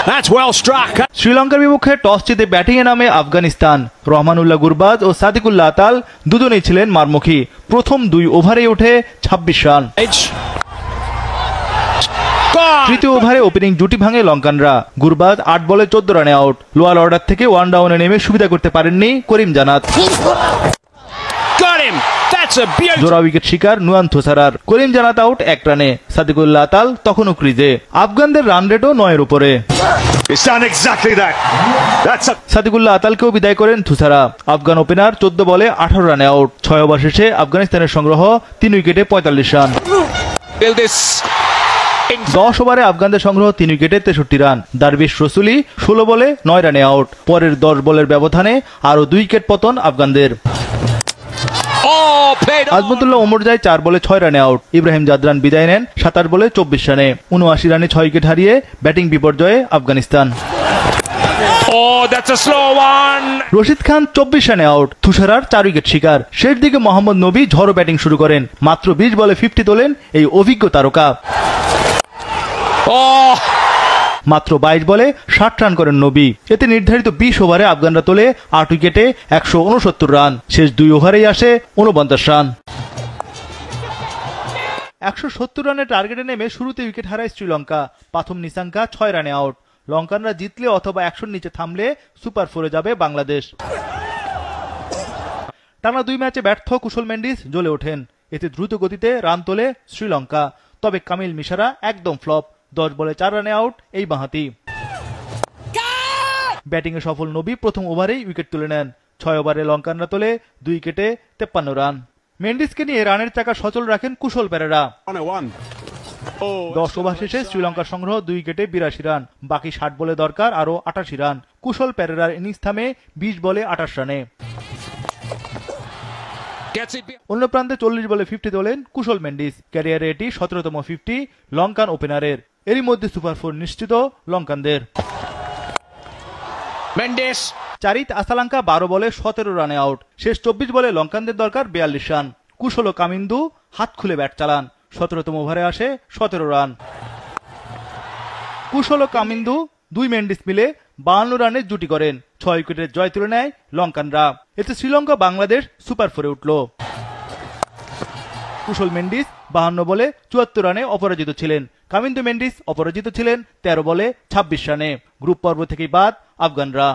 That's well struck. শ্রীলঙ্কার বিপক্ষে toss জিতে ব্যাটিংয়ে নামে আফগানিস্তান। রহমানুল্লাহ গুরবাজ ও সাদিকুল্লাহ আতাল দুজনেই ছিলেন মারমুখী। প্রথম 2 ওভারেই ওঠে 26 রান। তৃতীয় ওভারে ওপেনিং জুটি ভাঙে লঙ্কানরা। গুরবাজ 8 বলে 14 রানে আউট। লোয়ার অর্ডার থেকে 1 ডাউনে নেমে সুবিধা করতে পারেননি করিম জানাত। জোড়া উইকেট শিকার নুয়ান থোসারার। করিম জানাত আউট 1 রানে। সাদিকুল্লাহ আতাল তখনও ক্রিজে। আফগানদের রান রেটও 9-এর উপরে। সাদিকুল্লাহ আতালকেও বিদায় করেন থুসারা। আফগান ওপেনার 14 বলে 18 রানে আউট। 6 ওভার শেষে আফগানিস্তানের সংগ্রহ 3 উইকেটে 45 রান। 10 ওভারে আফগানদের সংগ্রহ 3 উইকেটে 63 রান। দারবিশ রসুলি 16 বলে 9 রানে আউট। পরের 10 বলের ব্যবধানে আরো 2 উইকেট পতন আফগানদের। আজমতুল্লাহ ওমরজাই 4 বলে 6 রানে আউট। ইব্রাহিম জাদরান বিদায় নেন 27 বলে 24 রানে। 79 রানে 6 উইকেট হারিয়ে ব্যাটিং বিপর্যয়ে আফগানিস্তান। রশিদ খান 24 রানে আউট। তুষারার 4 উইকেট শিকার। শেষ দিকে মোহাম্মদ নবী ঝড়ো ব্যাটিং শুরু করেন। মাত্র 20 বলে 50 তোলেন এই অভিজ্ঞ তারকা। মাত্র 22 বলে 60 রান করেন নবী। এতে নির্ধারিত 20 ওভারে আফগানরা তোলে 8 উইকেটে 169 রান। শেষ 2 ওভারেই আসে 49 রান। 170 রানের টার্গেটে নেমে শুরুতে উইকেট হারায় শ্রীলঙ্কা। প্রথম নিসাঙ্কা 6 রানে আউট। লঙ্কানরা জিতলে অথবা 100-র নিচে থামলে সুপার 4-এ যাবে বাংলাদেশ। টানা 2 ম্যাচে ব্যর্থ কুশল মেন্ডিস জ্বলে ওঠেন। এতে দ্রুত গতিতে রান তোলে শ্রীলঙ্কা। তবে কামিল মিশারা একদম ফ্লপ। 10 বলে 4 রানে আউট এই বাঁহাতি। ব্যাটিংয়ে সফল নবী প্রথম ওভারেই উইকেট তুলে নেন। 6 ওভারে লঙ্কানরা তোলে 2 উইকেটে 53 রান। মেন্ডিসকে নিয়ে রানের চাকা সচল রাখেন কুশল পেরেরা। 10 ওভার শেষে শ্রীলঙ্কার সংগ্রহ 2 উইকেটে 82 রান। বাকি 60 বলে দরকার আরো 88 রান। কুশল পেরেরার ইনিংস থামে 20 বলে 28 রানে। অন্য প্রান্তে 40 বলে 50 তোলেন কুশল মেন্ডিস। ক্যারিয়ারে এটি 17তম 50 লঙ্কান ওপেনারের। এরই মধ্যে সুপার 4 নিশ্চিত লঙ্কানদের। চারিত আসালাঙ্কা 12 বলে 17 রানে আউট। শেষ 24 বলে লঙ্কানদের দরকার 42 রান। কুশল ও কামিন্দু হাত খুলে ব্যাট চালান। 17তম ওভারে আসে 17 রান। কুশল ও কামিন্দু 2 মেন্ডিস মিলে 52 রানের জুটি করেন। 6 উইকেটের জয় তুলে নেয় লঙ্কানরা। এতে শ্রীলঙ্কা বাংলাদেশ সুপার 4-এ উঠল। কুশল মেন্ডিস 52 বলে 74 রানে অপরাজিত ছিলেন। কামিন্দু মেন্ডিস অপরাজিত ছিলেন 13 বলে 26 রানে। গ্রুপ পর্ব থেকেই বাদ আফগানরা।